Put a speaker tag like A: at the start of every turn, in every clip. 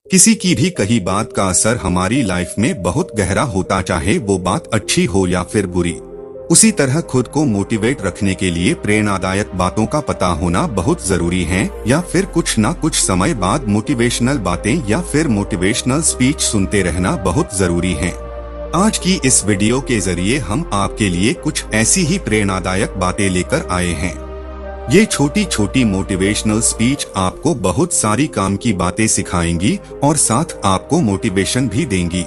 A: किसी की भी कही बात का असर हमारी लाइफ में बहुत गहरा होता, चाहे वो बात अच्छी हो या फिर बुरी। उसी तरह खुद को मोटिवेट रखने के लिए प्रेरणादायक बातों का पता होना बहुत जरूरी है, या फिर कुछ ना कुछ समय बाद मोटिवेशनल बातें या फिर मोटिवेशनल स्पीच सुनते रहना बहुत जरूरी है। आज की इस वीडियो के जरिए हम आपके लिए कुछ ऐसी ही प्रेरणादायक बातें लेकर आए हैं। ये छोटी छोटी मोटिवेशनल स्पीच आपको बहुत सारी काम की बातें सिखाएंगी और साथ आपको मोटिवेशन भी देंगी।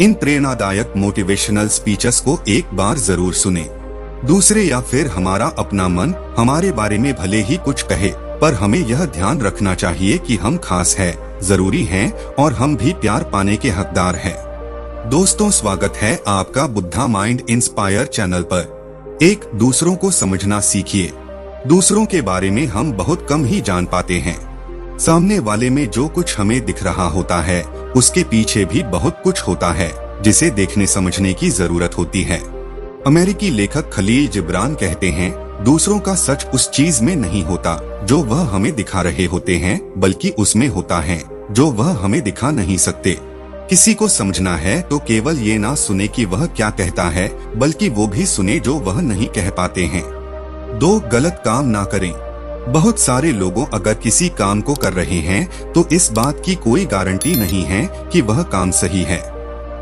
A: इन प्रेरणादायक मोटिवेशनल स्पीचेस को एक बार जरूर सुने। दूसरे या फिर हमारा अपना मन हमारे बारे में भले ही कुछ कहे, पर हमें यह ध्यान रखना चाहिए कि हम खास है, जरूरी हैं और हम भी प्यार पाने के हकदार हैं। दोस्तों, स्वागत है आपका बुद्धा माइंड इंस्पायर चैनल पर। एक दूसरों को समझना सीखिए। दूसरों के बारे में हम बहुत कम ही जान पाते हैं। सामने वाले में जो कुछ हमें दिख रहा होता है, उसके पीछे भी बहुत कुछ होता है जिसे देखने समझने की जरूरत होती है। अमेरिकी लेखक खलील जिब्रान कहते हैं, दूसरों का सच उस चीज में नहीं होता जो वह हमें दिखा रहे होते हैं, बल्कि उसमें होता है जो वह हमें दिखा नहीं सकते। किसी को समझना है तो केवल ये ना सुने कि वह क्या कहता है, बल्कि वो भी सुने जो वह नहीं कह पाते हैं। 2. गलत काम ना करें। बहुत सारे लोगों अगर किसी काम को कर रहे हैं तो इस बात की कोई गारंटी नहीं है कि वह काम सही है।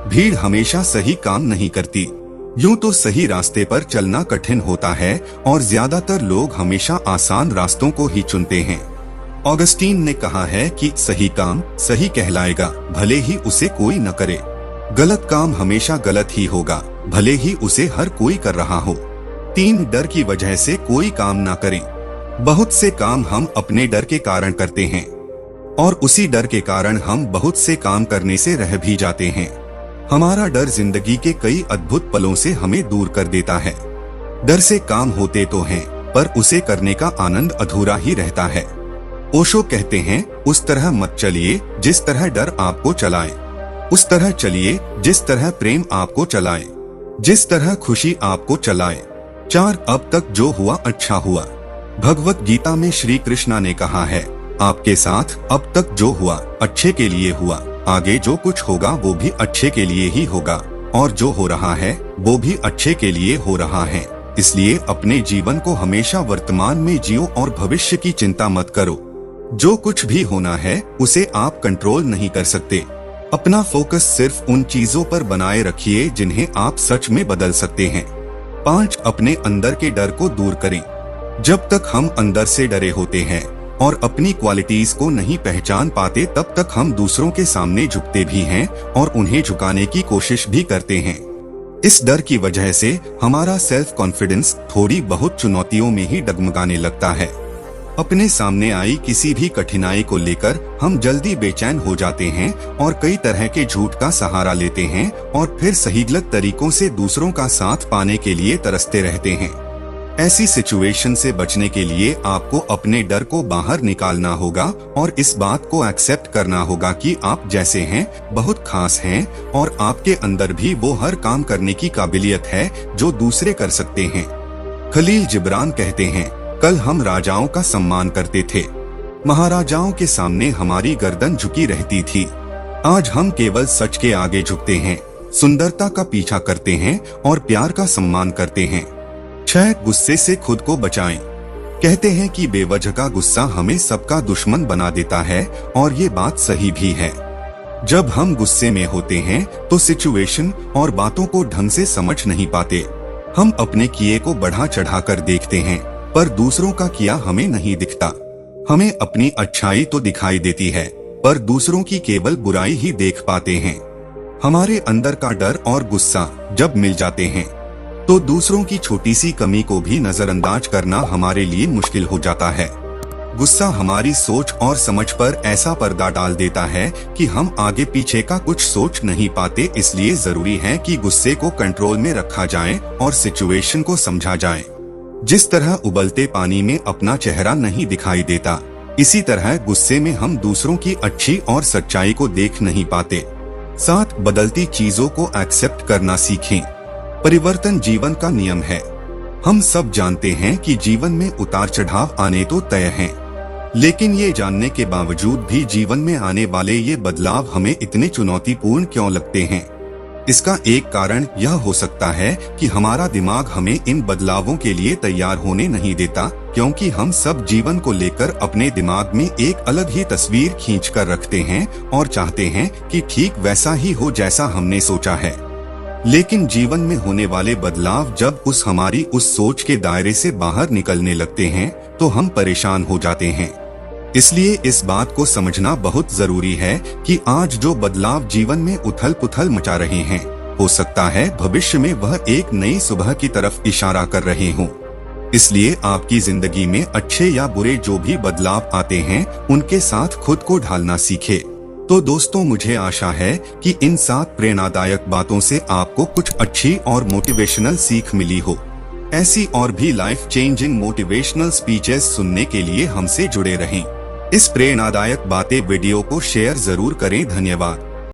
A: भीड़ हमेशा सही काम नहीं करती। यूं तो सही रास्ते पर चलना कठिन होता है और ज्यादातर लोग हमेशा आसान रास्तों को ही चुनते हैं। ऑगस्टीन ने कहा है कि सही काम सही कहलाएगा, भले ही उसे कोई न करे। गलत काम हमेशा गलत ही होगा, भले ही उसे हर कोई कर रहा हो। 3. डर की वजह से कोई काम ना करें। बहुत से काम हम अपने डर के कारण करते हैं और उसी डर के कारण हम बहुत से काम करने से रह भी जाते हैं। हमारा डर जिंदगी के कई अद्भुत पलों से हमें दूर कर देता है। डर से काम होते तो हैं, पर उसे करने का आनंद अधूरा ही रहता है। ओशो कहते हैं, उस तरह मत चलिए जिस तरह डर आपको चलाए, उस तरह चलिए जिस तरह प्रेम आपको चलाए, जिस तरह खुशी आपको चलाए। 4. अब तक जो हुआ अच्छा हुआ। भगवत गीता में श्री कृष्णा ने कहा है, आपके साथ अब तक जो हुआ अच्छे के लिए हुआ, आगे जो कुछ होगा वो भी अच्छे के लिए ही होगा, और जो हो रहा है वो भी अच्छे के लिए हो रहा है। इसलिए अपने जीवन को हमेशा वर्तमान में जियो और भविष्य की चिंता मत करो। जो कुछ भी होना है उसे आप कंट्रोल नहीं कर सकते। अपना फोकस सिर्फ उन चीजों पर बनाए रखिए जिन्हें आप सच में बदल सकते हैं। 5. अपने अंदर के डर को दूर करें। जब तक हम अंदर से डरे होते हैं और अपनी क्वालिटीज को नहीं पहचान पाते, तब तक हम दूसरों के सामने झुकते भी हैं और उन्हें झुकाने की कोशिश भी करते हैं। इस डर की वजह से हमारा सेल्फ कॉन्फिडेंस थोड़ी बहुत चुनौतियों में ही डगमगाने लगता है। अपने सामने आई किसी भी कठिनाई को लेकर हम जल्दी बेचैन हो जाते हैं और कई तरह के झूठ का सहारा लेते हैं और फिर सही गलत तरीकों से दूसरों का साथ पाने के लिए तरसते रहते हैं। ऐसी सिचुएशन से बचने के लिए आपको अपने डर को बाहर निकालना होगा और इस बात को एक्सेप्ट करना होगा कि आप जैसे हैं बहुत खास हैं और आपके अंदर भी वो हर काम करने की काबिलियत है जो दूसरे कर सकते हैं। खलील जिब्रान कहते हैं, कल हम राजाओं का सम्मान करते थे, महाराजाओं के सामने हमारी गर्दन झुकी रहती थी। आज हम केवल सच के आगे झुकते हैं, सुंदरता का पीछा करते हैं और प्यार का सम्मान करते हैं। 6. गुस्से से खुद को बचाएं। कहते हैं कि बेवजह का गुस्सा हमें सबका दुश्मन बना देता है और ये बात सही भी है। जब हम गुस्से में होते हैं तो सिचुएशन और बातों को ढंग से समझ नहीं पाते। हम अपने किए को बढ़ा चढ़ाकर देखते हैं, पर दूसरों का किया हमें नहीं दिखता। हमें अपनी अच्छाई तो दिखाई देती है, पर दूसरों की केवल बुराई ही देख पाते हैं। हमारे अंदर का डर और गुस्सा जब मिल जाते हैं तो दूसरों की छोटी सी कमी को भी नजरअंदाज करना हमारे लिए मुश्किल हो जाता है। गुस्सा हमारी सोच और समझ पर ऐसा पर्दा डाल देता है कि हम आगे पीछे का कुछ सोच नहीं पाते। इसलिए जरूरी है कि गुस्से को कंट्रोल में रखा जाए और सिचुएशन को समझा जाए। जिस तरह उबलते पानी में अपना चेहरा नहीं दिखाई देता, इसी तरह गुस्से में हम दूसरों की अच्छी और सच्चाई को देख नहीं पाते। 7. बदलती चीजों को एक्सेप्ट करना सीखें। परिवर्तन जीवन का नियम है। हम सब जानते हैं कि जीवन में उतार चढ़ाव आने तो तय हैं। लेकिन ये जानने के बावजूद भी जीवन में आने वाले ये बदलाव हमें इतने चुनौतीपूर्ण क्यों लगते हैं? इसका एक कारण यह हो सकता है कि हमारा दिमाग हमें इन बदलावों के लिए तैयार होने नहीं देता, क्योंकि हम सब जीवन को लेकर अपने दिमाग में एक अलग ही तस्वीर खींचकर रखते हैं और चाहते हैं कि ठीक वैसा ही हो जैसा हमने सोचा है। लेकिन जीवन में होने वाले बदलाव जब हमारी उस सोच के दायरे से बाहर निकलने लगते हैं तो हम परेशान हो जाते हैं। इसलिए इस बात को समझना बहुत जरूरी है कि आज जो बदलाव जीवन में उथल पुथल मचा रहे हैं, हो सकता है भविष्य में वह एक नई सुबह की तरफ इशारा कर रहे हों। इसलिए आपकी जिंदगी में अच्छे या बुरे जो भी बदलाव आते हैं, उनके साथ खुद को ढालना सीखे। तो दोस्तों, मुझे आशा है कि इन 7 प्रेरणादायक बातों से आपको कुछ अच्छी और मोटिवेशनल सीख मिली हो। ऐसी और भी लाइफ चेंजिंग मोटिवेशनल स्पीचेस सुनने के लिए हमसे जुड़े रहें। इस प्रेरणादायक बातें वीडियो को शेयर जरूर करें। धन्यवाद।